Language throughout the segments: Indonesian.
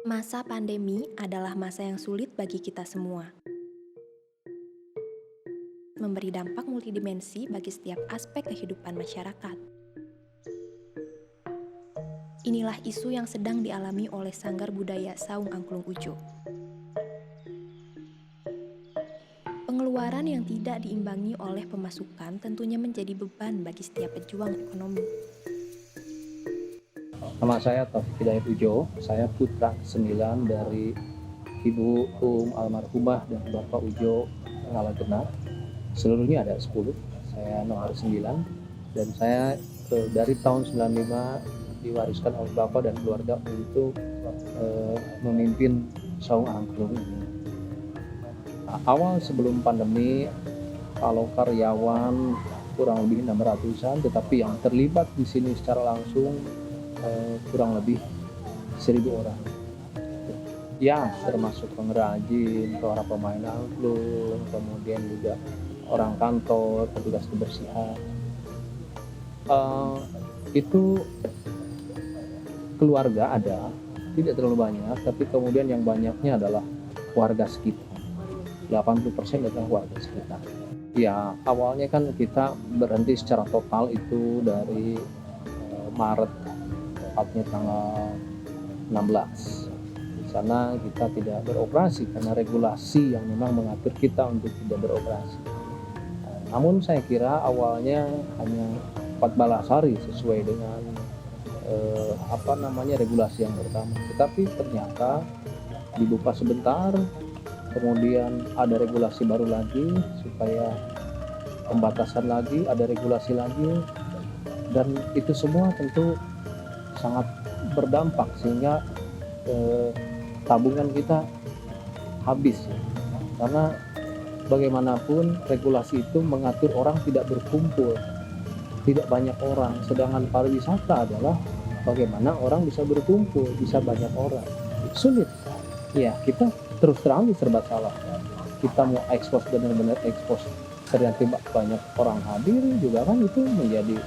Masa pandemi adalah masa yang sulit bagi kita semua, memberi dampak multidimensi bagi setiap aspek kehidupan masyarakat. Inilah isu yang sedang dialami oleh Sanggar Budaya Saung Angklung Ujo. Pengeluaran yang tidak diimbangi oleh pemasukan tentunya menjadi beban bagi setiap pejuang ekonomi. Nama saya Taufik Hidayat Ujo, saya putra ke-9 dari Ibu almarhumah dan Bapak Ujo Ngala Genap. Seluruhnya ada 10, saya nomor 9 dan saya dari tahun 95 diwariskan oleh Bapak dan keluarga untuk memimpin Saung Angklung ini. Awal sebelum pandemi, kalau karyawan kurang lebih 600-an, tetapi yang terlibat di sini secara langsung kurang lebih 1.000 orang. Ya, termasuk pengrajin, para pemain angklung, kemudian juga orang kantor, petugas kebersihan. Itu keluarga ada, tidak terlalu banyak, tapi kemudian yang banyaknya adalah warga sekitar. 80% adalah warga sekitar. Ya, awalnya kan kita berhenti secara total itu dari Maret, tepatnya tanggal 16. Di sana kita tidak beroperasi karena regulasi yang memang mengatur kita untuk tidak beroperasi. Namun saya kira awalnya hanya 14 hari sesuai dengan regulasi yang pertama. Tetapi ternyata dibuka sebentar, kemudian ada regulasi baru lagi supaya pembatasan lagi, ada regulasi lagi, dan itu semua tentu sangat berdampak sehingga tabungan kita habis, karena bagaimanapun regulasi itu mengatur orang tidak berkumpul, tidak banyak orang, sedangkan pariwisata adalah bagaimana orang bisa berkumpul, bisa banyak orang. Sulit ya, kita terus terang serba salah. Kita mau ekspos, benar-benar ekspos, ternyata banyak orang hadir juga kan, itu menjadi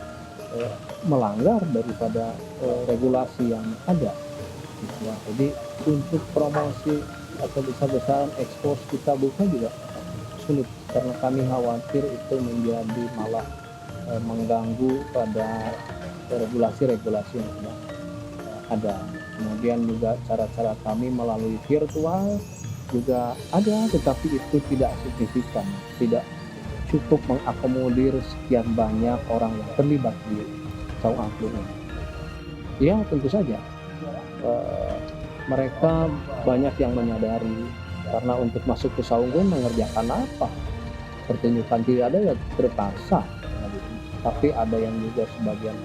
melanggar daripada regulasi yang ada. Ya, jadi untuk promosi atau besar-besaran ekspos kita buka juga sulit, karena kami khawatir itu menjadi malah mengganggu pada regulasi-regulasi yang sudah ada. Kemudian juga cara-cara kami melalui virtual juga ada, tetapi itu tidak signifikan, tidak cukup mengakomodir sekian banyak orang yang terlibat di Saung Angklung ini. Ya, tentu saja mereka banyak yang menyadari, karena untuk masuk ke Saung pun mengerjakan apa? Pertunjukan tidak ada, ya terpaksa. Tapi ada yang juga sebagian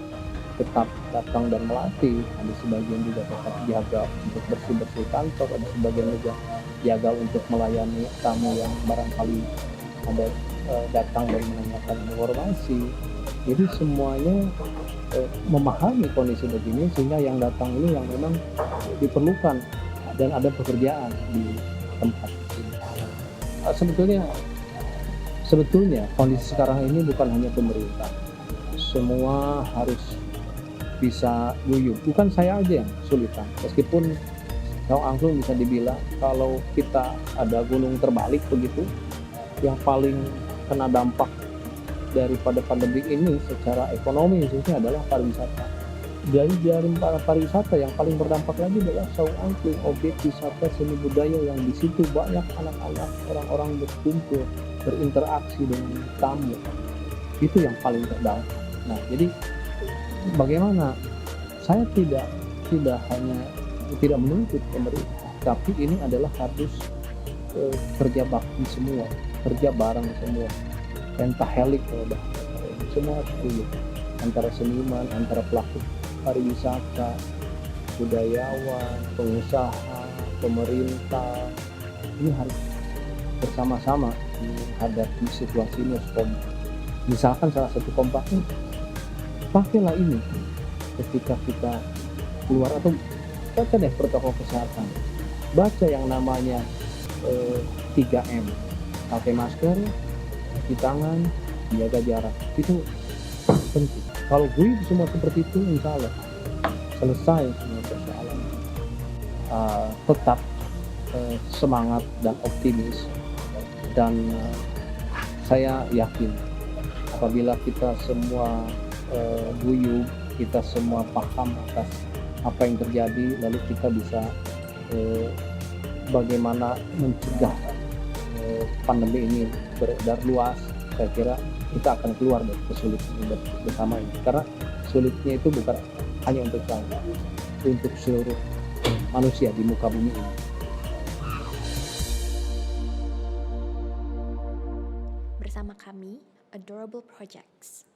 tetap datang dan melatih, ada sebagian juga tetap jaga untuk bersih-bersih kantor, ada sebagian juga jaga untuk melayani tamu yang barangkali ada datang dan menanyakan informasi. Jadi semuanya memahami kondisi begini, sehingga yang datang ini yang memang diperlukan dan ada pekerjaan di tempat ini. Sebetulnya kondisi sekarang ini bukan hanya pemerintah, semua harus bisa guyup. Bukan saya aja yang kesulitan, meskipun Saung Angklung bisa dibilang kalau kita ada gunung terbalik begitu, yang paling kena dampak daripada pandemi ini secara ekonomi khususnya adalah pariwisata. Dari para pariwisata yang paling berdampak lagi adalah Saung Angklung, objek wisata seni budaya yang di situ banyak anak-anak, orang-orang berkumpul, berinteraksi dengan tamu. Itu yang paling terdampak. Nah, jadi bagaimana? Saya tidak menuntut pemerintah, tapi ini adalah harus kerja bakti semua, kerja bareng semua, pentahelik semua harus, antara seniman, antara pelaku pariwisata, budayawan, pengusaha, pemerintah, ini harus bersama-sama menghadapi situasi ini. Misalkan salah satu kompaknya, pakailah ini ketika kita keluar, atau baca deh protokol kesehatan, baca yang namanya 3M, pakai masker, cuci tangan, jaga jarak, itu penting. Kalau gue semua seperti itu, insya Allah selesai semua persoalan. tetap semangat dan optimis, dan saya yakin apabila kita semua guyup, kita semua paham atas apa yang terjadi, lalu kita bisa bagaimana mencegah pandemi ini beredar luas. Saya kira kita akan keluar dari kesulitan ini bersama ini, karena sulitnya itu bukan hanya untuk saya, untuk seluruh manusia di muka bumi ini. Bersama kami, Adorable Projects.